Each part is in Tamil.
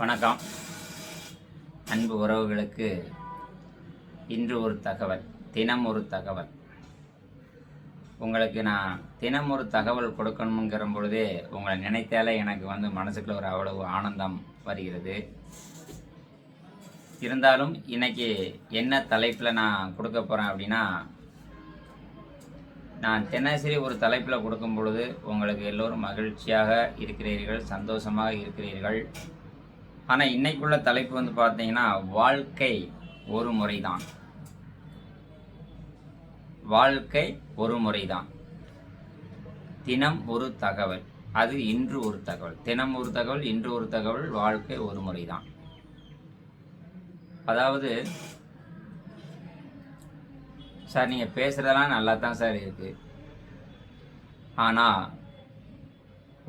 வணக்கம் அன்பு உறவுகளுக்கு. இன்று ஒரு தகவல், தினம் ஒரு தகவல். உங்களுக்கு நான் தினம் ஒரு தகவல் கொடுக்கணுங்கிற பொழுதே உங்களை நினைத்தாலே எனக்கு மனசுக்குள்ள ஒரு அவ்வளவு ஆனந்தம் வருகிறது. இருந்தாலும் இன்னைக்கு என்ன தலைப்பில் நான் கொடுக்க போகிறேன் அப்படின்னா, நான் தினசரி ஒரு தலைப்பில் கொடுக்கும் பொழுது உங்களுக்கு எல்லோரும் மகிழ்ச்சியாக இருக்கிறீர்கள், சந்தோஷமாக இருக்கிறீர்கள். ஆனால் இன்னைக்குள்ள தலைப்பு பார்த்தீங்கன்னா, வாழ்க்கை ஒரு முறைதான். வாழ்க்கை ஒரு முறைதான். தினம் ஒரு தகவல், அது இன்று ஒரு தகவல். தினம் ஒரு தகவல், இன்று ஒரு தகவல். வாழ்க்கை ஒரு முறைதான். அதாவது சார், நீங்கள் பேசுகிறதெல்லாம் நல்லா தான் சார் இருக்குது, ஆனால்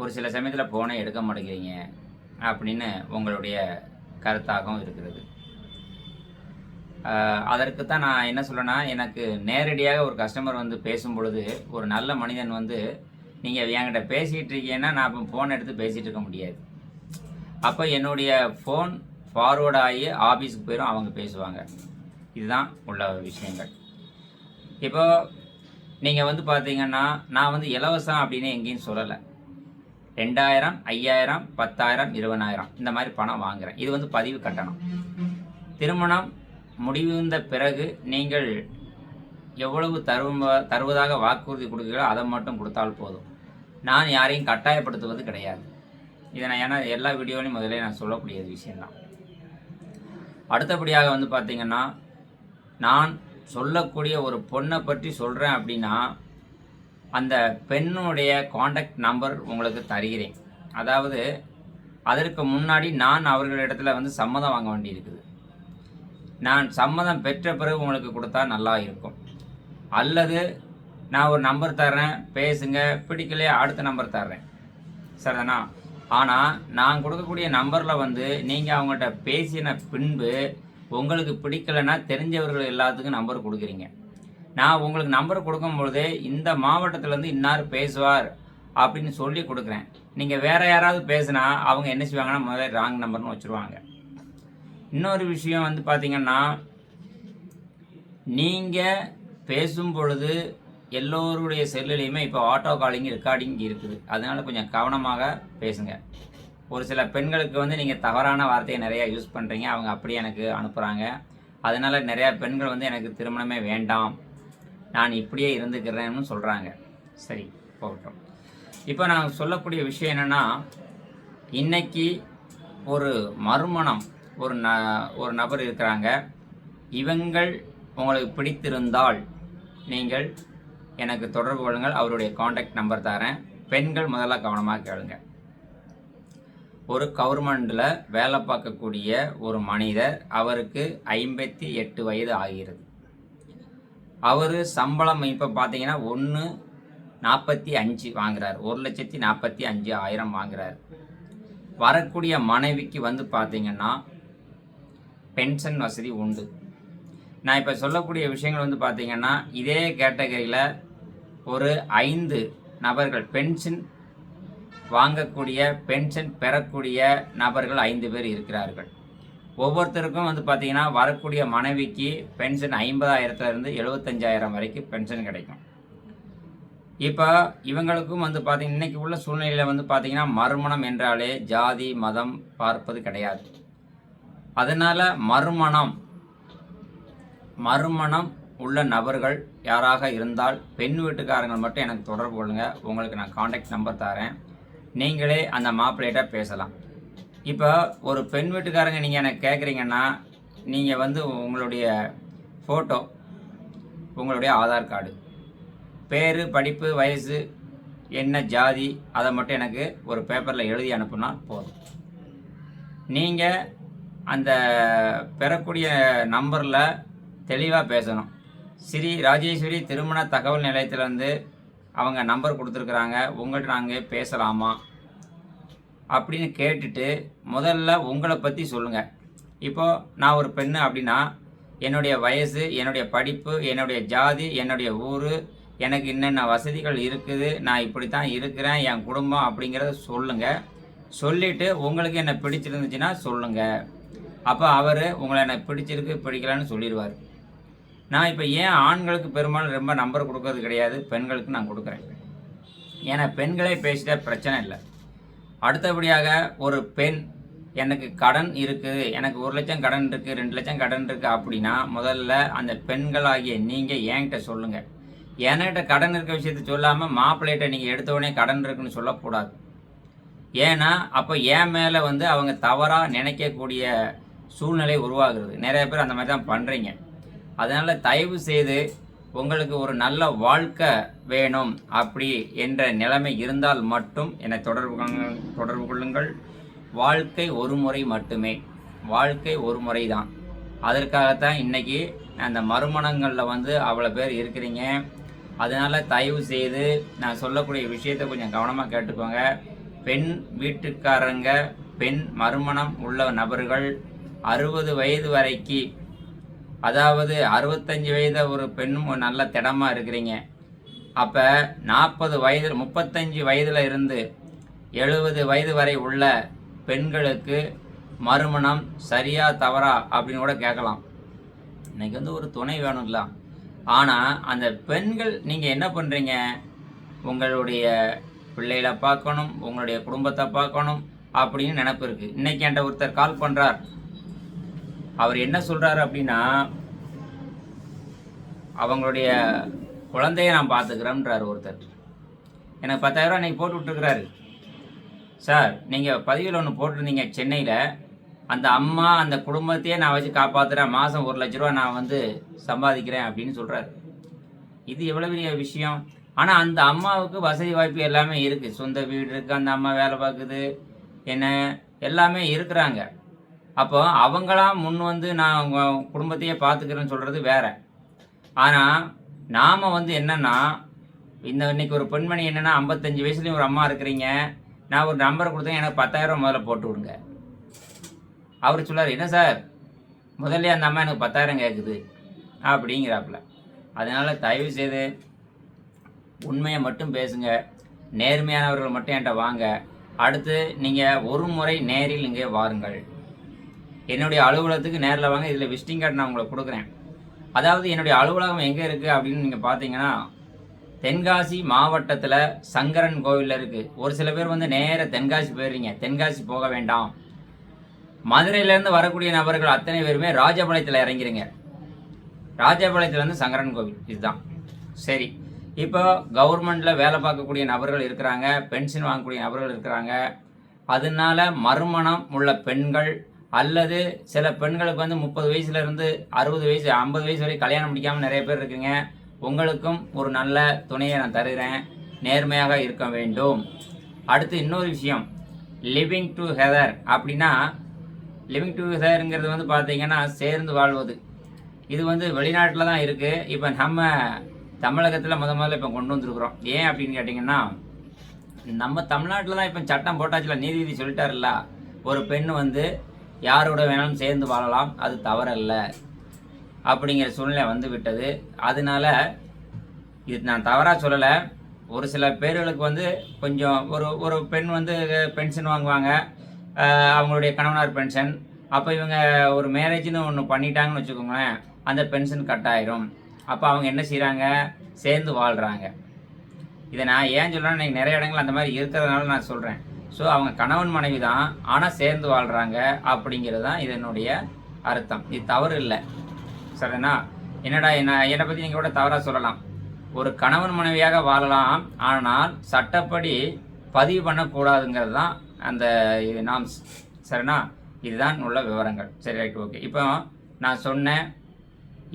ஒரு சில சமயத்தில் ஃபோனை எடுக்க மாட்டேங்கிறீங்க அப்படின்னு உங்களுடைய கருத்தாகவும் இருக்கிறது. அதற்கு தான் நான் என்ன சொல்கிறேன்னா, எனக்கு நேரடியாக ஒரு கஸ்டமர் பேசும் பொழுது, ஒரு நல்ல மனிதன் நீங்கள் என்கிட்ட பேசிகிட்டு இருக்கீங்கன்னா நான் இப்போ ஃபோன் எடுத்து பேசிகிட்டு இருக்க முடியாது. அப்போ என்னுடைய ஃபோன் ஃபார்வேர்ட் ஆகி ஆஃபீஸுக்கு போயிடும், அவங்க பேசுவாங்க. இதுதான் உள்ள விஷயங்கள். இப்போ நீங்கள் பார்த்தீங்கன்னா, நான் இலவசம் அப்படின்னு எங்கேயும் சொல்லலை. 2000, 5000, 10,000, 20,000 இந்த மாதிரி பணம் வாங்குகிறேன். இது பதிவு கட்டணம். திருமணம் முடிந்த பிறகு நீங்கள் எவ்வளவு தருவதாக வாக்குறுதி கொடுக்குறீங்களோ அதை மட்டும் கொடுத்தால் போதும். நான் யாரையும் கட்டாயப்படுத்துவது கிடையாது. இதை நான் ஏன்னா எல்லா வீடியோலையும் முதலே நான் சொல்லக்கூடிய விஷயம்தான். அடுத்தபடியாக பார்த்தீங்கன்னா, நான் சொல்லக்கூடிய ஒரு பொண்ணை பற்றி சொல்கிறேன் அப்படின்னா, அந்த பெண்ணுடைய காண்டாக்ட் நம்பர் உங்களுக்கு தருகிறேன். அதாவது அதற்கு முன்னாடி நான் அவர்களிடத்தில் சம்மதம் வாங்க வேண்டியிருக்குது. நான் சம்மதம் பெற்ற பிறகு உங்களுக்கு கொடுத்தா நல்லா இருக்கும். அல்லது நான் ஒரு நம்பர் தர்றேன், பேசுங்க, பிடிக்கலையே அடுத்த நம்பர் தர்றேன், சரிதானா? ஆனால் நான் கொடுக்கக்கூடிய நம்பரில் நீங்கள் அவங்கள்ட்ட பேசின பின்பு உங்களுக்கு பிடிக்கலைன்னா தெரிஞ்சவர்கள் எல்லாத்துக்கும் நம்பர் கொடுக்குறீங்க. நான் உங்களுக்கு நம்பர் கொடுக்கும்பொழுதே இந்த மாவட்டத்திலேருந்து இன்னார் பேசுவார் அப்படின்னு சொல்லி கொடுக்குறேன். நீங்கள் வேறு யாராவது பேசுனா அவங்க என்ன செய்வாங்கன்னா, முதல்ல ராங் நம்பர்னு வச்சுருவாங்க. இன்னொரு விஷயம் பார்த்தீங்கன்னா, நீங்கள் பேசும் பொழுது எல்லோருடைய செல்லுலேயுமே இப்போ ஆட்டோ காலிங் ரெக்கார்டிங் இருக்குது. அதனால் கொஞ்சம் கவனமாக பேசுங்க. ஒரு சில பெண்களுக்கு நீங்கள் தவறான வார்த்தையை நிறையா யூஸ் பண்ணுறீங்க, அவங்க அப்படியே எனக்கு அனுப்புகிறாங்க. அதனால் நிறையா பெண்கள் எனக்கு திருமணமே வேண்டாம், நான் இப்படியே இருந்துக்கிறேன்னு சொல்கிறாங்க. சரி, போகட்டும். இப்போ நான் சொல்லக்கூடிய விஷயம் என்னென்னா, இன்றைக்கி ஒரு மறுமணம் ஒரு நபர் இருக்கிறாங்க. இவங்கள் உங்களுக்கு பிடித்திருந்தால் நீங்கள் எனக்கு தொடர்பு கொள்ளுங்கள். அவருடைய காண்டாக்ட் நம்பர் தரேன். பெண்கள் முதல்ல கவனமாக கேளுங்க. ஒரு கவர்மெண்டில் வேலை பார்க்கக்கூடிய ஒரு மனிதர், அவருக்கு 58 வயது ஆகிறது. அவர் சம்பளம் இப்போ பார்த்தீங்கன்னா 1,45 வாங்குறார். 1,45,000 வாங்குறார். வரக்கூடிய மனைவிக்கு பார்த்தீங்கன்னா பென்ஷன் வசதி உண்டு. நான் இப்போ சொல்லக்கூடிய விஷயங்கள் பார்த்தீங்கன்னா, இதே கேட்டகரியில் ஒரு 5 நபர்கள் பென்ஷன் வாங்கக்கூடிய, பென்ஷன் பெறக்கூடிய நபர்கள் 5 பேர் இருக்கிறார்கள். ஒவ்வொருத்தருக்கும் பார்த்தீங்கன்னா வரக்கூடிய மனைவிக்கு பென்ஷன் 50,000 75,000 வரைக்கும் பென்ஷன் கிடைக்கும். இப்போ இவங்களுக்கும் பார்த்தீங்கன்னா, இன்றைக்கி உள்ள சூழ்நிலையில் பார்த்தீங்கன்னா, மறுமணம் என்றாலே ஜாதி மதம் பார்ப்பது கிடையாது. அதனால் மறுமணம் உள்ள நபர்கள் யாராக இருந்தால் பெண் வீட்டுக்காரங்கள் மட்டும் எனக்கு தொடர்பு கொள்ளுங்கள். உங்களுக்கு நான் காண்டாக்ட் நம்பர் தரேன். நீங்களே அந்த மாப்பிள்ளையிட்ட பேசலாம். இப்போ ஒரு பெண் வீட்டுக்காரங்க நீங்கள் எனக்கு கேட்குறீங்கன்னா, நீங்கள் உங்களுடைய ஃபோட்டோ, உங்களுடைய ஆதார் கார்டு, பேர், படிப்பு, வயசு, என்ன ஜாதி, அதை மட்டும் எனக்கு ஒரு பேப்பரில் எழுதி அனுப்புனா போதும். நீங்கள் அந்த பெறக்கூடிய நம்பரில் தெளிவாக பேசணும். ஸ்ரீ ராஜேஸ்வரி திருமண தகவல் நிலையத்திலேருந்து அவங்க நம்பர் கொடுத்துருக்குறாங்க, உங்கள்கிட்ட நாங்கள் பேசலாமா அப்படின்னு கேட்டுட்டு முதல்ல உங்களை பற்றி சொல்லுங்கள். இப்போது நான் ஒரு பெண்ணு அப்படின்னா, என்னுடைய வயசு, என்னுடைய படிப்பு, என்னுடைய ஜாதி, என்னுடைய ஊர், எனக்கு என்னென்ன வசதிகள் இருக்குது, நான் இப்படி தான் இருக்கிறேன், என் குடும்பம் அப்படிங்கிறத சொல்லுங்கள். சொல்லிவிட்டு உங்களுக்கு என்ன பிடிச்சிருந்துச்சுன்னா சொல்லுங்கள். அப்போ அவர் உங்களை எனக்கு பிடிச்சிருக்கு பிடிக்கலன்னு சொல்லிடுவார். நான் இப்போ ஏன் ஆண்களுக்கு பெரும்பாலும் ரொம்ப நம்பர் கொடுக்கறது கிடையாது, பெண்களுக்கு நான் கொடுக்குறேன். ஏன்னா பெண்களே பேசிட்டா பிரச்சனை இல்லை. அடுத்தபடியாக ஒரு பெண் எனக்கு கடன் இருக்குது, எனக்கு 1 லட்சம் கடன் இருக்குது, 2 லட்சம் கடன் இருக்குது அப்படின்னா முதல்ல அந்த பெண்களாகிய நீங்கள் என்கிட்ட சொல்லுங்கள். என்கிட்ட கடன் இருக்க விஷயத்த சொல்லாமல் மாப்பிள்ளைகிட்ட நீங்கள் எடுத்த உடனே கடன் இருக்குன்னு சொல்லக்கூடாது. ஏன்னா அப்போ என் மேலே அவங்க தவறாக நினைக்கக்கூடிய சூழ்நிலை உருவாகுறது. நிறைய பேர் அந்த மாதிரி தான் பண்ணுறீங்க. அதனால் தயவு செய்து உங்களுக்கு ஒரு நல்ல வாழ்க்கை வேணும் அப்படி என்ற நிலைமை இருந்தால் மட்டும் என்னை தொடர்பு கொள்ளுங்கள். வாழ்க்கை ஒரு முறை மட்டுமே, வாழ்க்கை ஒரு முறை தான். அதற்காகத்தான் இன்றைக்கி அந்த மறுமணங்களில் அவ்வளோ பேர் இருக்கிறீங்க. அதனால் தயவு செய்து நான் சொல்லக்கூடிய விஷயத்தை கொஞ்சம் கவனமாக கேட்டுக்கோங்க. பெண் வீட்டுக்காரங்க, பெண் மறுமணம் உள்ள நபர்கள் 60 வயது வரைக்கு, அதாவது 65 வயது ஒரு பெண்ணும் நல்ல திடமாக இருக்கிறீங்க. அப்போ 40 வயது 35 வயதில் இருந்து 70 வயது வரை உள்ள பெண்களுக்கு மறுமணம் சரியா தவறா அப்படின்னு கூட கேட்கலாம். இன்னைக்கு ஒரு துணை வேணும்ல. ஆனால் அந்த பெண்கள் நீங்கள் என்ன பண்ணுறீங்க, உங்களுடைய பிள்ளைகளை பார்க்கணும், உங்களுடைய குடும்பத்தை பார்க்கணும் அப்படின்னு நினைப்பு இருக்குது. இன்றைக்கி என்கிட்ட ஒருத்தர் கால் பண்ணுறார். அவர் என்ன சொல்கிறாரு அப்படின்னா, அவங்களுடைய குழந்தைய நான் பார்த்துக்கிறேன்றார் ஒருத்தர். எனக்கு 10,000 இன்றைக்கி போட்டு விட்டுருக்கிறாரு. சார், நீங்கள் பதிவில் ஒன்று போட்டிருந்தீங்க, சென்னையில் அந்த அம்மா அந்த குடும்பத்தையே நான் வச்சு காப்பாற்றுறேன், மாதம் 1 லட்ச ரூபா நான் சம்பாதிக்கிறேன் அப்படின்னு சொல்கிறார். இது எவ்வளோ பெரிய விஷயம். ஆனால் அந்த அம்மாவுக்கு வசதி வாய்ப்பு எல்லாமே இருக்குது. சொந்த வீடு இருக்குது, அந்த அம்மா வேலை பார்க்குது, என்ன எல்லாமே இருக்கிறாங்க. அப்போ அவங்களாம் முன் நான் உங்கள் குடும்பத்தையே பார்த்துக்கிறேன்னு சொல்கிறது வேற. ஆனால் நாம் என்னென்னா, இன்னைக்கு ஒரு பெண்மணி என்னென்னா 55 வயசுலேயும் ஒரு அம்மா இருக்கிறீங்க, நான் ஒரு நம்பரை கொடுத்தேன், எனக்கு 10,000 முதல்ல போட்டு விடுங்க. அவர் சொல்லார், என்ன சார் முதல்ல அந்த அம்மா எனக்கு 10,000 கேட்குது அப்படிங்கிறாப்புல. அதனால் தயவு செய்து உண்மையை மட்டும் பேசுங்க. நேர்மையானவர்கள் மட்டும் என்கிட்ட வாங்க. அடுத்து நீங்கள் ஒரு முறை நேரில் இங்கே வாருங்கள். என்னுடைய அலுவலகத்துக்கு நேரில் வாங்க. இதில் விசிட்டிங் கார்டு நான் உங்களுக்கு கொடுக்குறேன். அதாவது என்னுடைய அலுவலகம் எங்கே இருக்குது அப்படின்னு நீங்கள் பார்த்தீங்கன்னா, தென்காசி மாவட்டத்தில் சங்கரன் கோவிலில் இருக்குது. ஒரு சில பேர் நேராக தென்காசி போயிடுறீங்க. தென்காசி போக வேண்டாம். மதுரையிலேருந்து வரக்கூடிய நபர்கள் அத்தனை பேருமே ராஜபாளையத்தில் இறங்கிடுங்க. ராஜபாளையத்துலேருந்து சங்கரன் கோவில் இதுதான். சரி, இப்போ கவர்மெண்ட்டில் வேலை பார்க்கக்கூடிய நபர்கள் இருக்கிறாங்க, பென்ஷன் வாங்கக்கூடிய நபர்கள் இருக்கிறாங்க. அதனால மறுமணம் உள்ள பெண்கள் அல்லது சில பெண்களுக்கு 30 வயசுலேருந்து 60 வயசு 50 வயசு வரை கல்யாணம் முடிக்காமல் நிறைய பேர் இருக்குங்க. உங்களுக்கும் ஒரு நல்ல துணையை நான் தருகிறேன். நேர்மையாக இருக்க வேண்டும். அடுத்து இன்னொரு விஷயம், லிவிங் டுகெதர் அப்படின்னா, லிவிங் டுகெதருங்கிறது பார்த்தீங்கன்னா சேர்ந்து வாழ்வது. இது வெளிநாட்டில் தான் இருக்குது. இப்போ நம்ம தமிழகத்தில் முதல்ல இப்போ கொண்டு வந்துருக்குறோம். ஏன் அப்படின்னு கேட்டிங்கன்னா, நம்ம தமிழ்நாட்டில் தான் இப்போ சட்டம் போட்டாச்சுல, நீதிபதி சொல்லிட்டாருல்ல, ஒரு பெண் யாரோட வேணாலும் சேர்ந்து வாழலாம், அது தவறல்ல அப்படிங்கிற சூழ்நிலை விட்டது. அதனால இது நான் தவறாக சொல்லலை. ஒரு சில பேர்களுக்கு கொஞ்சம் ஒரு பெண் பென்ஷன் வாங்குவாங்க, அவங்களுடைய கணவனார் பென்ஷன். அப்போ இவங்க ஒரு மேரேஜ்னு ஒன்று பண்ணிட்டாங்கன்னு வச்சுக்கோங்களேன், அந்த பென்ஷன் கட் ஆயிரும். அப்போ அவங்க என்ன செய்கிறாங்க, சேர்ந்து வாழ்கிறாங்க. இதை நான் ஏன் சொல்கிறேன்னா, இன்றைக்கி நிறைய இடங்கள் அந்த மாதிரி இருக்கிறதுனால நான் சொல்கிறேன். ஸோ அவங்க கணவன் மனைவி தான், ஆனால் சேர்ந்து வாழ்கிறாங்க அப்படிங்கிறது தான் இதனுடைய அர்த்தம். இது தவறு இல்லை, சரிண்ணா? என்னடா என்னை பற்றி நீங்கள் கூட தவறாக சொல்லலாம். ஒரு கணவன் மனைவியாக வாழலாம், ஆனால் சட்டப்படி பதிவு பண்ணக்கூடாதுங்கிறது தான் அந்த நாம்ஸ், சரிண்ணா? இதுதான் உள்ள விவரங்கள். சரி, ரைட், ஓகே. இப்போ நான் சொன்னேன்,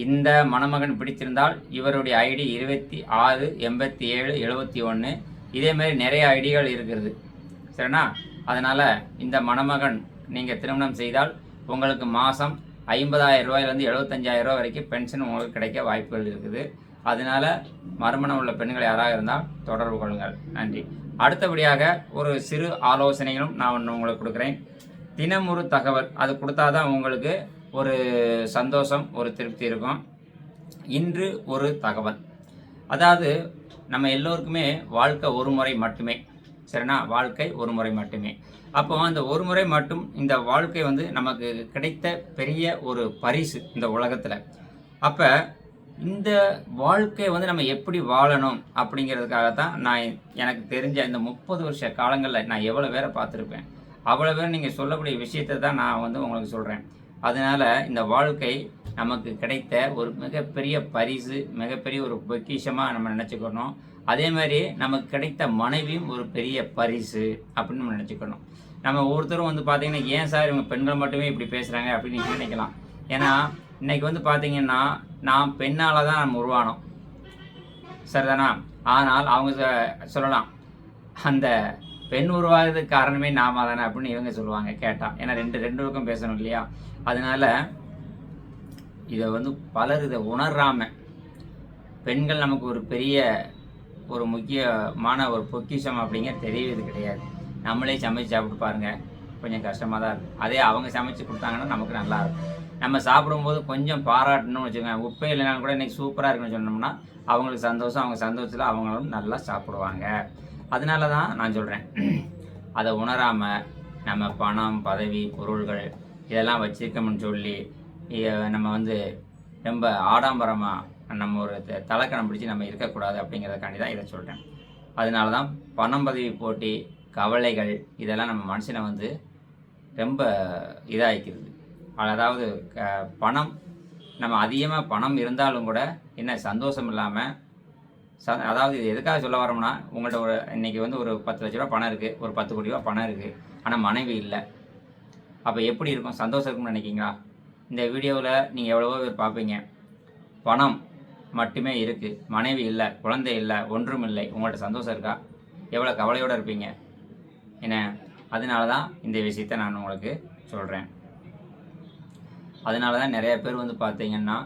இந்த மணமகன் பிடித்திருந்தால் இவருடைய ஐடி 26 87 71. இதேமாரி நிறைய ஐடிகள் இருக்கிறது, சரிண்ணா? அதனால் இந்த மணமகன் நீங்கள் திருமணம் செய்தால் உங்களுக்கு மாதம் 50,000 ரூபாயிலேருந்து 75,000 ரூபா வரைக்கும் பென்ஷன் உங்களுக்கு கிடைக்க வாய்ப்புகள் இருக்குது. அதனால் மறுமணம் உள்ள பெண்கள் யாராக இருந்தால் தொடர்பு கொள்ளுங்கள். நன்றி. அடுத்தபடியாக ஒரு சிறு ஆலோசனைகளும் நான் ஒன்று உங்களுக்கு கொடுக்குறேன். தினம் ஒரு தகவல், அது கொடுத்தா தான் உங்களுக்கு ஒரு சந்தோஷம், ஒரு திருப்தி இருக்கும். இன்று ஒரு தகவல், அதாவது நம்ம எல்லோருக்குமே வாழ்க்கை ஒரு முறை மட்டுமே, சரிண்ணா? வாழ்க்கை ஒரு முறை மட்டுமே. அப்போ அந்த ஒரு முறை மட்டும் இந்த வாழ்க்கை வந்து நமக்கு கிடைத்த பெரிய ஒரு பரிசு இந்த உலகத்தில். அப்போ இந்த வாழ்க்கையை வந்து நம்ம எப்படி வாழணும் அப்படிங்கிறதுக்காக தான் நான் எனக்கு தெரிஞ்ச இந்த 30 வருஷ காலங்களில் நான் எவ்வளோ பேரை பார்த்துருப்பேன். அவ்வளோ பேர் நீங்கள் சொல்லக்கூடிய விஷயத்தை தான் நான் வந்து உங்களுக்கு சொல்கிறேன். அதனால் இந்த வாழ்க்கை நமக்கு கிடைத்த ஒரு மிகப்பெரிய பரிசு, மிகப்பெரிய ஒரு பொக்கிஷமாக நம்ம நினச்சிக்கணும். அதே மாதிரி நமக்கு கிடைத்த மனைவியும் ஒரு பெரிய பரிசு அப்படின்னு நம்ம நினச்சிக்கணும். நம்ம ஒவ்வொருத்தரும் வந்து பார்த்திங்கன்னா, ஏன் சார் இவங்க பெண்கள் மட்டுமே இப்படி பேசுகிறாங்க அப்படின்னு நீங்கள் நினைக்கலாம். ஏன்னா இன்றைக்கி வந்து பார்த்திங்கன்னா, நான் பெண்ணால் தான் நம்ம உருவானோம், சரிதானா? ஆனால் அவங்க சொல்லலாம், அந்த பெண் உருவாகிறதுக்கு காரணமே நாம தானே அப்படின்னு இவங்க சொல்லுவாங்க கேட்டால். ஏன்னா ரெண்டு பக்கம் பேசணும் இல்லையா? அதனால் இதை வந்து பலர் இதை உணராமல், பெண்கள் நமக்கு ஒரு பெரிய ஒரு முக்கியமான ஒரு பொக்கிஷம் அப்படிங்கிற தெரியறது கிடையாது. நம்மளே சமைச்சு சாப்பிட்டு பாருங்கள், கொஞ்சம் கஷ்டமாக தான் இருக்கும். அதே அவங்க சமைச்சு கொடுத்தாங்கன்னா நமக்கு நல்லாயிருக்கும். நம்ம சாப்பிடும்போது கொஞ்சம் பாராட்டணும்னு வச்சுக்கோங்க. உப்பே இல்லைனாலும் கூட இன்றைக்கி சூப்பராக இருக்குன்னு சொன்னோம்னா அவங்களுக்கு சந்தோஷம், அவங்க சந்தோஷத்தில் அவங்களும் நல்லா சாப்பிடுவாங்க. அதனால தான் நான் சொல்கிறேன், அதை உணராமல் நம்ம பணம், பதவி, பொருள்கள் இதெல்லாம் வச்சுருக்கோம்னு சொல்லி நம்ம வந்து ரொம்ப ஆடம்பரமாக நம்ம ஒரு தலக்கணம் பிடிச்சி நம்ம இருக்கக்கூடாது அப்படிங்கிறதுக்காண்டி தான் இதை சொல்கிறேன். அதனால தான் பணம், பதவி, போட்டி, கவலைகள் இதெல்லாம் நம்ம மனுஷனை வந்து ரொம்ப இதாகிக்கிறது. அதாவது பணம், நம்ம அதிகமாக பணம் இருந்தாலும் கூட என்ன சந்தோஷம் இல்லாமல் அதாவது இது எதுக்காக சொல்ல வரோம்னா, உங்கள்கிட்ட ஒரு இன்றைக்கி வந்து ஒரு 10 லட்ச ரூபா பணம் இருக்குது, ஒரு 10 கோடி ரூபா பணம் இருக்குது, ஆனால் மனைவி இல்லை. அப்போ எப்படி இருக்கும்? சந்தோஷம் இருக்கும்னு நினைக்கிங்களா? இந்த வீடியோவில் நீங்கள் எவ்வளவோ பேர் பார்ப்பீங்க, பணம் மட்டுமே இருக்குது, மனைவி இல்லை, குழந்தை இல்லை, ஒன்றும் இல்லை. உங்கள்கிட்ட சந்தோஷம் இருக்கா? எவ்வளோ கவலையோடு இருப்பீங்க என்ன? அதனால தான் இந்த விஷயத்தை நான் உங்களுக்கு சொல்கிறேன். அதனால தான் நிறைய பேர் வந்து பார்த்தீங்கன்னா,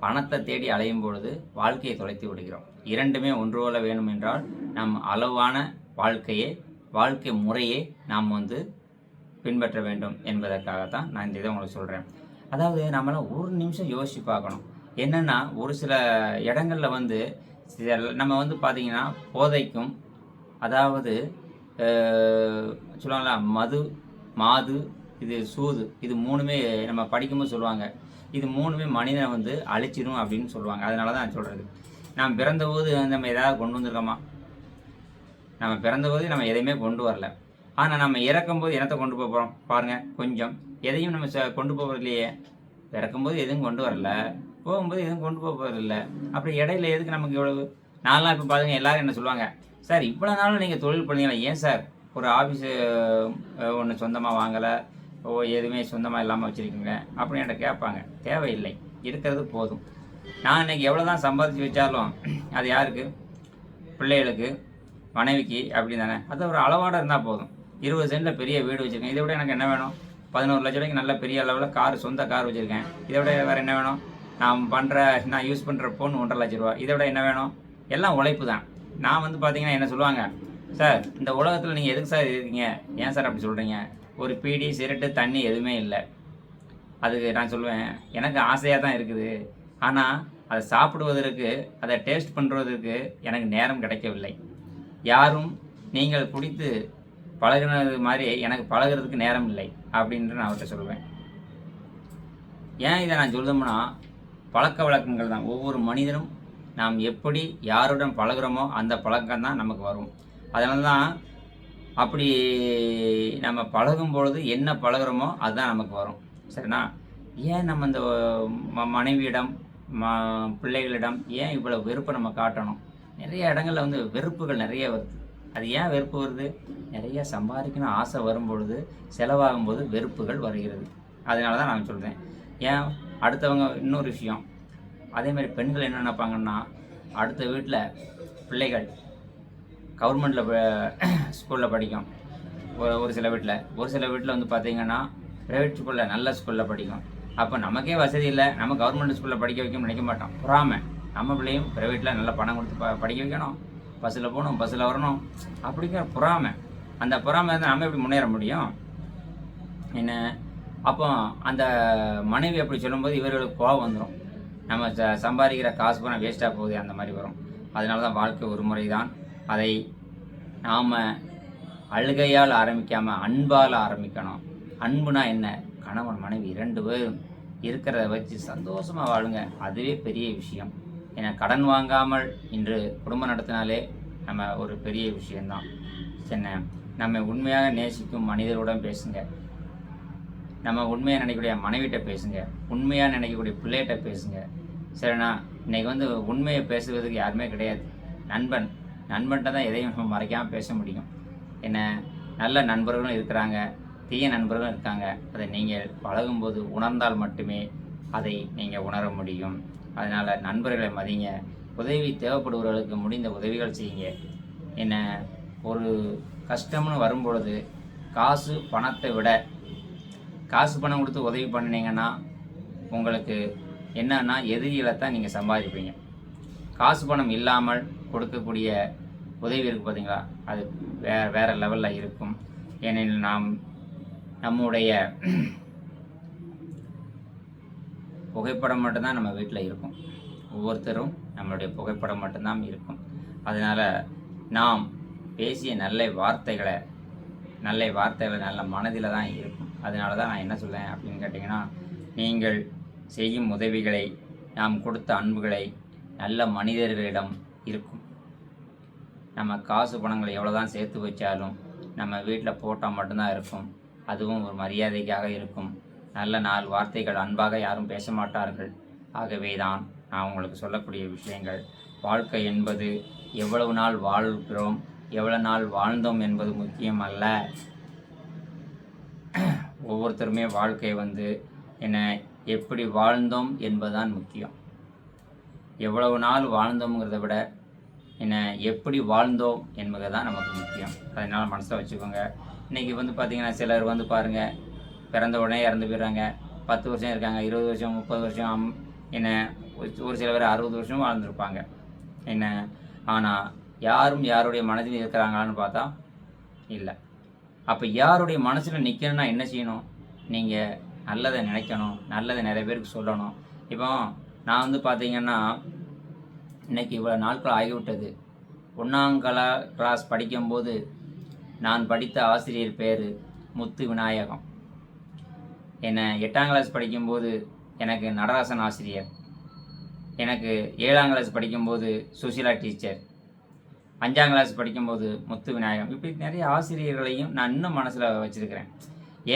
பணத்தை தேடி அலையும் பொழுது வாழ்க்கையை தொலைத்து விடுகிறோம். இரண்டுமே ஒன்று போல வேணும் என்றால் நம் அளவான வாழ்க்கை முறையே நாம் வந்து பின்பற்ற வேண்டும் என்பதற்காகத்தான் நான் இந்த இதை உங்களுக்கு சொல்கிறேன். அதாவது நம்மளாம் ஒரு நிமிஷம் யோசித்து பார்க்கணும். என்னென்னா, ஒரு சில இடங்களில் வந்து நம்ம வந்து பார்த்திங்கன்னா போதைக்கும், அதாவது சொல்லுவாங்களா, மாது, இது சூது, இது மூணுமே நம்ம படிக்கும்போது சொல்லுவாங்க, இது மூணுமே மனிதனை வந்து அழிச்சிடும் அப்படின்னு சொல்லுவாங்க. அதனால தான் நான் சொல்கிறது. நாம் பிறந்தபோது நம்ம எதாவது கொண்டு வந்திருக்கோமா? நம்ம பிறந்தபோது நம்ம எதையுமே கொண்டு வரல. ஆனால் நம்ம இறக்கும்போது என்னத்தை கொண்டு போகிறோம் பாருங்கள். கொஞ்சம் எதையும் நம்ம கொண்டு போகிறது இல்லையே. இறக்கும்போது எதுவும் கொண்டு வரல, போகும்போது எதுவும் கொண்டு போகிறதில்ல. அப்படி இடையில எதுக்கு நமக்கு இவ்வளவு? நான்லாம் இப்போ பாருங்கள், எல்லோரும் என்ன சொல்லுவாங்க, சார் இவ்வளோ நாளும் நீங்கள் தொழில் பண்ணீங்களா, ஏன் சார் ஒரு ஆஃபீஸு ஒன்று சொந்தமாக வாங்கலை, எதுவுமே சொந்தமாக இல்லாமல் வச்சுருக்கீங்க அப்படின்னு என்கிட்ட கேட்பாங்க. தேவையில்லை, இருக்கிறது போதும். நான் இன்றைக்கி எவ்வளோ தான் சம்பாதிச்சு வச்சாலும் அது யாருக்கு? பிள்ளைகளுக்கு, மனைவிக்கு, அப்படி தானே. அது ஒரு அளவோடு இருந்தால் போதும். 20 சென்டில் பெரிய வீடு வச்சுருக்கேன், இதை விட எனக்கு என்ன வேணும்? 11 லட்ச ரூபாய்க்கு நல்ல பெரிய அளவில் சொந்த கார் வச்சுருக்கேன், இதை விட வேறு என்ன வேணும்? நான் யூஸ் பண்ணுற ஃபோன் 1.5 லட்ச ரூபா, இதை விட என்ன வேணும்? எல்லாம் உழைப்பு தான். நான் வந்து பார்த்தீங்கன்னா என்ன சொல்லுவாங்க, சார் இந்த உலகத்தில் நீங்கள் எதுக்கு சார் இருக்கீங்க, ஏன் சார் அப்படி சொல்கிறீங்க? ஒரு பீடி, சிகரெட்டு, தண்ணி எதுவுமே இல்லை. அதுக்கு நான் சொல்லுவேன், எனக்கு ஆசையாக தான் இருக்குது, ஆனால் அதை சாப்பிடுவதற்கு, அதை டேஸ்ட் பண்ணுறதுக்கு எனக்கு நேரம் கிடைக்கவில்லை. யாரும் நீங்கள் குடித்து பழகினது மாதிரி எனக்கு பழகிறதுக்கு நேரம் இல்லை அப்படின்ட்டு நான் அவர்கிட்ட சொல்லுவேன். ஏன் இதை நான் சொல்லும்னா, பழக்க வழக்கங்கள் தான். ஒவ்வொரு மனிதனும் நாம் எப்படி யாருடன் பழகிறோமோ அந்த பழக்கம் தான் நமக்கு வரும். அதனால தான் அப்படி நம்ம பழகும் பொழுது என்ன பழகிறோமோ அதுதான் நமக்கு வரும், சரிண்ணா? ஏன் நம்ம இந்த மனைவியிடம், பிள்ளைகளிடம் ஏன் இவ்வளோ வெறுப்பை நம்ம காட்டணும்? நிறைய இடங்களில் வந்து வெறுப்புகள் நிறைய வருது. அது ஏன் வெறுப்பு வருது? நிறைய சம்பாதிக்கணும் ஆசை வரும்பொழுது, செலவாகும்போது வெறுப்புகள் வருகிறது. அதனால தான் நான் சொல்கிறேன். ஏன் அடுத்தவங்க இன்னொரு விஷயம், அதேமாதிரி பெண்கள் என்ன நினைப்பாங்கன்னா, அடுத்த வீட்டில் பிள்ளைகள் கவர்மெண்ட்டில் ஸ்கூலில் படிக்கும், ஒரு சில வீட்டில் வந்து பார்த்திங்கன்னா ப்ரைவேட் ஸ்கூலில் நல்ல ஸ்கூலில் படிக்கும். அப்போ நமக்கே வசதி இல்லை, நம்ம கவர்மெண்ட் ஸ்கூலில் படிக்க வைக்கணும்னு நினைக்க மாட்டோம். பொறாமை, நம்ம பிள்ளையும் ப்ரைவேட்டில் நல்லா பணம் கொடுத்து படிக்க வைக்கணும், பஸ்ஸில் போகணும், பஸ்ஸில் வரணும், அப்படிங்கிற பொறாமை. அந்த பொறாமை இருந்தால் நம்ம எப்படி முன்னேற முடியும் என்ன? அப்போ அந்த மனைவி அப்படி சொல்லும்போது இவர்களுக்கு கோவம் வந்துடும். நம்ம சம்பாதிக்கிற காசு போனால் வேஸ்ட்டாக போகுது, அந்த மாதிரி வரும். அதனால தான் வாழ்க்கை ஒரு முறை தான். அதை நாம் அழுகையால் ஆரம்பிக்காமல் அன்பால் ஆரம்பிக்கணும். அன்புனா என்ன? கணவன் மனைவி 2 பேரும் இருக்கிறத வச்சு சந்தோஷமாக வாழுங்க. அதுவே பெரிய விஷயம். ஏன்னா கடன் வாங்காமல் இன்று குடும்பம் நடத்தினாலே நம்ம ஒரு பெரிய விஷயந்தான். என்ன, நம்ம உண்மையாக நேசிக்கும் மனிதருடன் பேசுங்க. நம்ம உண்மையாக நினைக்கக்கூடிய மனைவிட்ட பேசுங்க. உண்மையாக நினைக்கக்கூடிய பிள்ளைகிட்ட பேசுங்க. சரிண்ணா, இன்றைக்கி வந்து உண்மையை பேசுவதுக்கு யாருமே கிடையாது. நண்பன்கிட்ட தான் எதையும் நம்ம மறைக்காமல் பேச முடியும். என்ன, நல்ல நண்பர்களும் இருக்கிறாங்க, தீய நண்பர்களும் இருக்காங்க. அதை நீங்கள் பழகும்போது உணர்ந்தால் மட்டுமே அதை நீங்கள் உணர முடியும். அதனால் நண்பர்களை மதிங்க. உதவி தேவைப்படுபவர்களுக்கு முடிந்த உதவிகள் செய்யுங்க. என்ன, ஒரு கஷ்டம்னு வரும்பொழுது காசு பணத்தை விட காசு பணம் கொடுத்து உதவி பண்ணினீங்கன்னா உங்களுக்கு என்னன்னா எதிரிகளை தான் நீங்கள் சம்பாதிப்பீங்க. காசு பணம் இல்லாமல் கொடுக்கக்கூடிய உதவி இருக்குது பார்த்தீங்களா, அது வேறு லெவலில் இருக்கும். ஏனெனில் நம்முடைய புகைப்படம் மட்டும்தான் நம்ம வீட்டில் இருக்கும். ஒவ்வொருத்தரும் நம்மளுடைய புகைப்படம் மட்டும்தான் இருக்கும். அதனால் நாம் பேசிய நல்ல வார்த்தைகளை நல்ல மனதில் தான் இருக்கும். அதனால தான் நான் என்ன சொல்லேன் அப்படின்னு கேட்டிங்கன்னா, நீங்கள் செய்யும் உதவிகளை, நாம் கொடுத்த அன்புகளை நல்ல மனிதர்களிடம் இருக்கும். நம்ம காசு பணங்களை எவ்வளோ தான் சேர்த்து வச்சாலும் நம்ம வீட்டில் போட்டால் மட்டும்தான் இருக்கும். அதுவும் ஒரு மரியாதைக்காக இருக்கும். நல்ல 4 வார்த்தைகள் அன்பாக யாரும் பேச மாட்டார்கள். ஆகவே தான் நான் உங்களுக்கு சொல்லக்கூடிய விஷயங்கள். வாழ்க்கை என்பது எவ்வளவு நாள் வாழ்கிறோம், எவ்வளவு நாள் வாழ்ந்தோம் என்பது முக்கியம் அல்ல. ஒவ்வொருத்தருமே வாழ்க்கை வந்து எப்படி வாழ்ந்தோம் என்பதுதான் முக்கியம். எவ்வளவு நாள் வாழ்ந்தோம்ங்கிறத விட எப்படி வாழ்ந்தோம் என்பது தான் நமக்கு முக்கியம். அதனால் மனசில் வச்சுக்கோங்க. இன்றைக்கி வந்து பார்த்திங்கன்னா சிலர் வந்து பாருங்கள், பிறந்த உடனே இறந்து போயிடுறாங்க. 10 வருஷம் இருக்காங்க, 20 வருஷம், 30 வருஷம், ஒரு சில பேர் 60 வருஷமும் வாழ்ந்துருப்பாங்க. ஆனால் யாருடைய மனதில் இருக்கிறாங்களான்னு பார்த்தா இல்லை. அப்போ யாருடைய மனசில் நிற்கணும்னா என்ன செய்யணும்? நீங்கள் நல்லதை நினைக்கணும், நல்லதை நிறைய பேருக்கு சொல்லணும். இப்போ நான் வந்து பார்த்திங்கன்னா இன்றைக்கி இவ்வளோ நாட்கள் ஆகிவிட்டது. 1ஆம் கிளாஸ் படிக்கும்போது நான் படித்த ஆசிரியர் பேர் முத்து விநாயகம். 8ஆம் கிளாஸ் படிக்கும்போது எனக்கு நடராசன் ஆசிரியர், எனக்கு 7ஆம் கிளாஸ் படிக்கும்போது சுஷீலா டீச்சர், 5ஆம் கிளாஸ் படிக்கும்போது முத்து விநாயகம். இப்படி நிறைய ஆசிரியர்களையும் நான் இன்னும் மனசில் வச்சுருக்கிறேன்.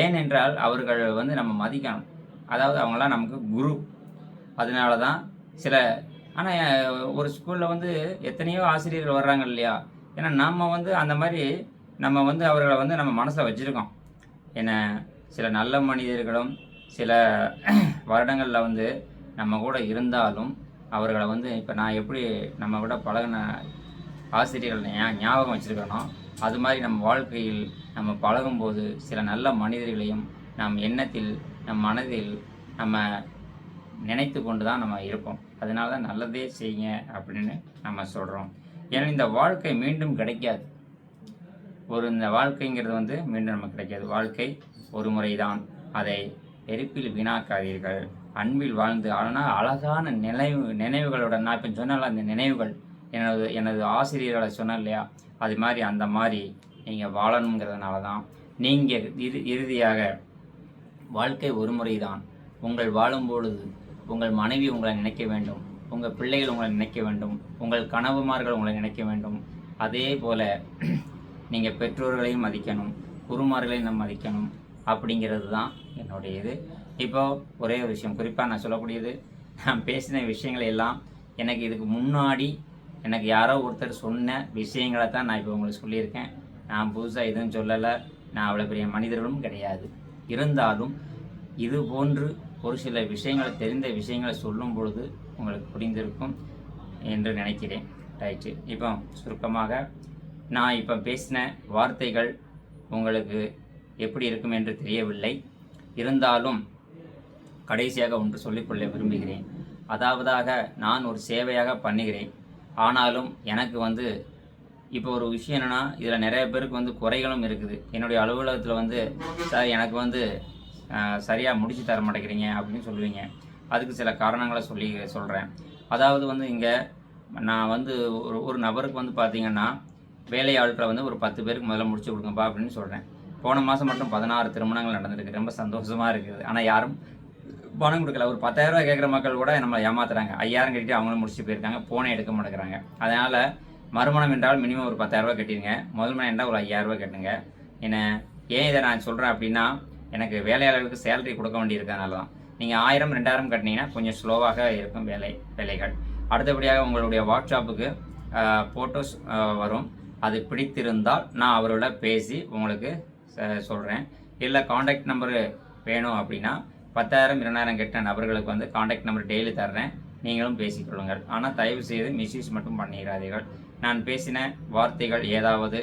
ஏனென்றால் அவர்கள் வந்து நம்ம மதிக்கணும். அதாவது அவங்களாம் நமக்கு குரு. அதனால தான் ஆனால் ஒரு ஸ்கூலில் வந்து எத்தனையோ ஆசிரியர்கள் வர்றாங்க இல்லையா? ஏன்னா நம்ம வந்து அந்த மாதிரி நம்ம வந்து அவர்களை வந்து நம்ம மனசில் வச்சுருக்கோம். சில நல்ல மனிதர்களும் சில வருடங்களில் வந்து நம்ம கூட இருந்தாலும் அவர்களை வந்து இப்போ நான் எப்படி நம்ம கூட பழகின ஆசிரியர்கள் ஞாபகம் வச்சுருக்கணும், அது மாதிரி நம்ம வாழ்க்கையில் நம்ம பழகும்போது சில நல்ல மனிதர்களையும் நம் எண்ணத்தில், நம் மனதில் நம்ம நினைத்து கொண்டு தான் நம்ம இருப்போம். அதனால தான் நல்லதே செய்யுங்க அப்படின்னு நம்ம சொல்கிறோம். ஏன்னா இந்த வாழ்க்கை மீண்டும் கிடைக்காது. இந்த வாழ்க்கைங்கிறது வந்து மீண்டும் நமக்கு கிடைக்காது. வாழ்க்கை ஒரு முறை தான். அதை வெறுப்பில் வீணாக்காதீர்கள். அன்பில் வாழ்ந்து ஆனால் அழகான நினைவுகளுடன், நான் இப்போ சொன்னால அந்த நினைவுகள் எனது ஆசிரியர்களை சொன்னேன் இல்லையா, அது மாதிரி அந்த மாதிரி நீங்கள் வாழணுங்கிறதுனால தான் நீங்கள் இறுதியாக வாழ்க்கை ஒரு முறை தான். உங்கள் வாழும்பொழுது உங்கள் மனைவி உங்களை நினைக்க வேண்டும், உங்கள் பிள்ளைகள் உங்களை நினைக்க வேண்டும், உங்கள் கனவுமார்கள் உங்களை நினைக்க வேண்டும். அதே போல் நீங்கள் பெற்றோர்களையும் மதிக்கணும், குருமார்களையும் நம்ம மதிக்கணும். அப்படிங்கிறது தான் என்னுடைய இது. இப்போது ஒரே ஒரு விஷயம் குறிப்பாக நான் சொல்லக்கூடியது, நான் பேசின விஷயங்களை எல்லாம் எனக்கு இதுக்கு முன்னாடி எனக்கு யாரோ ஒருத்தர் சொன்ன விஷயங்களை தான் நான் இப்போ உங்களுக்கு சொல்லியிருக்கேன். நான் புதுசாக எதுவும் சொல்லலை. நான் அவ்வளோ பெரிய மனிதர்களும் கிடையாது. இருந்தாலும் இது போன்று ஒரு சில விஷயங்களை, தெரிந்த விஷயங்களை சொல்லும் பொழுது உங்களுக்கு புரிந்திருக்கும் என்று நினைக்கிறேன். ரைட்டு. இப்போ சுருக்கமாக நான் இப்போ பேசின வார்த்தைகள் உங்களுக்கு எப்படி இருக்கும் என்று தெரியவில்லை. இருந்தாலும் கடைசியாக ஒன்று சொல்லிக்கொள்ள விரும்புகிறேன். அதாவதாக நான் ஒரு சேவையாக பண்ணுகிறேன். ஆனாலும் எனக்கு வந்து இப்போ ஒரு விஷயம் என்னென்னா, இதில் நிறைய பேருக்கு வந்து குறைகளும் இருக்குது. என்னுடைய அலுவலகத்தில் வந்து சார் எனக்கு வந்து சரியாக முடித்து தர மாட்டேங்கிறீங்க அப்படின்னு சொல்லுவீங்க. அதுக்கு சில காரணங்களை சொல்கிறேன். அதாவது வந்து இங்கே நான் வந்து ஒரு நபருக்கு வந்து பார்த்திங்கன்னா வேலையாட்களை வந்து ஒரு 10 பேருக்கு முதல்ல முடிச்சு கொடுங்கப்பா அப்படின்னு சொல்கிறேன். போன மாதம் மட்டும் 16 திருமணங்கள் நடந்திருக்கு. ரொம்ப சந்தோஷமாக இருக்குது. ஆனால் யாரும் பணம் கொடுக்கல. ஒரு 10,000 கேட்குற மக்கள் கூட நம்மளை ஏமாத்துறாங்க. 5,000 கட்டிட்டு அவங்களும் முடிச்சுட்டு போயிருக்காங்க. ஃபோனே எடுக்க மாட்டேங்கிறாங்க. அதனால் மறுமணம் என்றால் மினிமம் ஒரு 10,000 கட்டிடுங்க. முதல் மணம் என்றால் ஒரு 5,000 கட்டுங்க. என்ன ஏன் இதை நான் சொல்கிறேன் அப்படின்னா, எனக்கு வேலையாளர்களுக்கு சேலரி கொடுக்க வேண்டியிருக்கனால தான். நீங்கள் 1000 2,000 கட்டினீங்கன்னா கொஞ்சம் ஸ்லோவாக இருக்கும் வேலைகள். அடுத்தபடியாக உங்களுடைய வாட்ஸ்அப்புக்கு ஃபோட்டோஸ் வரும். அது பிடித்திருந்தால் நான் அவரோட பேசி உங்களுக்கு சொல்கிறேன். இல்லை காண்டாக்ட் நம்பரு வேணும் அப்படின்னா 10,000 2,000 கட்டின நபர்களுக்கு வந்து காண்டாக்ட் நம்பர் டெய்லி தர்றேன். நீங்களும் பேசிக்கொள்ளுங்கள். ஆனால் தயவு செய்து மிஸ்யூஸ் மட்டும் பண்ணிடாதீர்கள். நான் பேசின வார்த்தைகள் ஏதாவது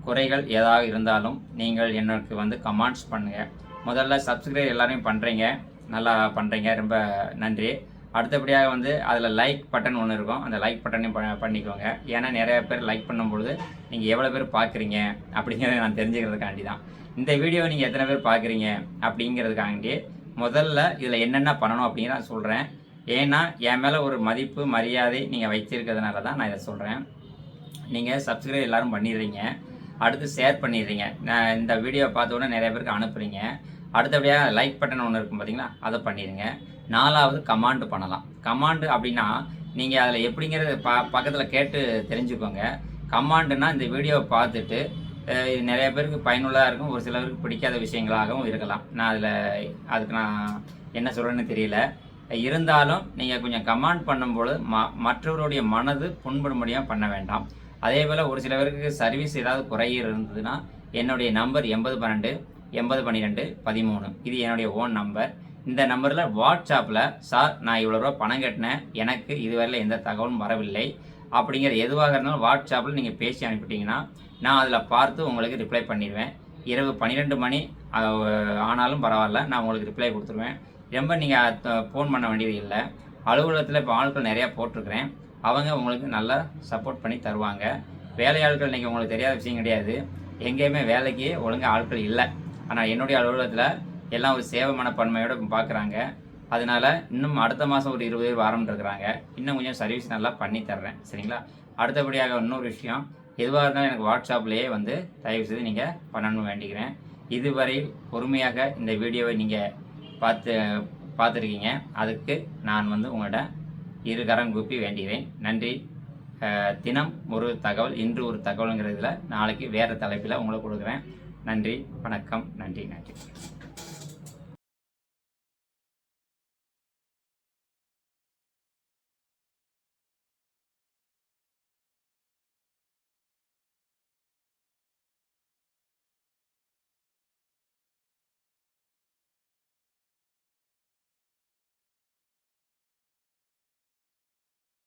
குறைகள் ஏதாவது இருந்தாலும் நீங்கள் எனக்கு வந்து கமெண்ட்ஸ் பண்ணுங்கள். முதல்ல சப்ஸ்கிரைப் எல்லாரையும் பண்ணுறீங்க, நல்லா பண்ணுறீங்க, ரொம்ப நன்றி. அடுத்தபடியாக வந்து அதில் லைக் பட்டன் ஒன்று இருக்கும். அந்த லைக் பட்டனையும் பண்ணிக்கோங்க. ஏன்னா நிறைய பேர் லைக் பண்ணும்பொழுது நீங்கள் எவ்வளோ பேர் பார்க்குறீங்க அப்படிங்கிறத நான் தெரிஞ்சுக்கிறதுக்காண்டி தான். இந்த வீடியோ நீங்கள் எத்தனை பேர் பார்க்குறீங்க அப்படிங்கிறதுக்காண்டி முதல்ல இதில் என்னென்ன பண்ணணும் அப்படிங்கிற நான் சொல்கிறேன். ஏன்னா என் மேலே ஒரு மதிப்பு மரியாதை நீங்கள் வச்சிருக்கிறதுனால தான் நான் இதை சொல்கிறேன். நீங்கள் சப்ஸ்கிரைப் எல்லோரும் பண்ணிடுறீங்க, அடுத்து ஷேர் பண்ணிடுறீங்க, நான் இந்த வீடியோ பார்த்த உடனே நிறைய பேருக்கு அனுப்புகிறீங்க. அடுத்தபடியாக லைக் பட்டன் ஒன்று இருக்கும் பார்த்தீங்களா, அதை பண்ணிடுங்க. 4வது கமாண்டு பண்ணலாம். கமாண்டு அப்படின்னா நீங்கள் அதில் எப்படிங்கிறது பக்கத்தில் கேட்டு தெரிஞ்சுக்கோங்க. கமாண்டுன்னா இந்த வீடியோவை பார்த்துட்டு நிறைய பேருக்கு பயனுள்ளதாக இருக்கும், ஒரு சிலருக்கு பிடிக்காத விஷயங்களாகவும் இருக்கலாம். நான் அதுக்கு நான் என்ன சொல்கிறேன்னு தெரியல. இருந்தாலும் நீங்கள் கொஞ்சம் கமாண்ட் பண்ணும்போது மற்றவருடைய மனது புண்படும்படியாக பண்ண வேண்டாம். அதே போல் ஒரு சில பேருக்கு சர்வீஸ் ஏதாவது குறை இருந்ததுன்னா என்னுடைய நம்பர் 8012 8012 13. இது என்னுடைய ஓன் நம்பர். இந்த நம்பரில் வாட்ஸ்அப்பில் சார் நான் இவ்வளோ ரூபா பணம் கட்டினேன், எனக்கு இதுவரையில் எந்த தகவலும் வரவில்லை அப்படிங்கிற எதுவாக இருந்தாலும் வாட்ஸ்அப்பில் நீங்கள் பேசி அனுப்பிட்டீங்கன்னா நான் அதில் பார்த்து உங்களுக்கு ரிப்ளை பண்ணிடுவேன். இரவு 12 மணி ஆனாலும் பரவாயில்ல, நான் உங்களுக்கு ரிப்ளை கொடுத்துருவேன். ரொம்ப நீங்கள் ஃபோன் பண்ண வேண்டியது இல்லை. அலுவலகத்தில் இப்போ ஆட்கள் நிறையா போட்டிருக்கிறேன், அவங்க உங்களுக்கு நல்லா சப்போர்ட் பண்ணி தருவாங்க. வேலையாட்கள் நீங்கள் உங்களுக்கு தெரியாத விஷயம் கிடையாது. எங்கேயுமே வேலைக்கு ஒழுங்காக ஆட்கள் இல்லை. ஆனால் என்னுடைய அலுவலகத்தில் எல்லாம் ஒரு சேவை மனப்பான்மையோடு பார்க்குறாங்க. அதனால் இன்னும் அடுத்த மாதம் ஒரு 20 பேர் ஆரம்பிட்டுருக்குறாங்க. இன்னும் கொஞ்சம் சர்வீஸ் நல்லா பண்ணி தர்றேன், சரிங்களா? அடுத்தபடியாக இன்னொரு விஷயம், எதுவாக இருந்தாலும் எனக்கு வாட்ஸ்அப்லேயே வந்து தயவுசெய்து நீங்கள் பண்ணணும்னு வேண்டிக்கிறேன். இதுவரை பொறுமையாக இந்த வீடியோவை நீங்கள் பார்த்துருக்கீங்க. அதுக்கு நான் வந்து உங்களோட இருகரம் கூப்பி வேண்டுகிறேன். நன்றி. தினம் ஒரு தகவல், இன்று ஒரு தகவலுங்கிறதுல நாளைக்கு வேறு தலைப்பில் உங்களுக்கு கொடுக்குறேன். நன்றி, வணக்கம். நன்றி.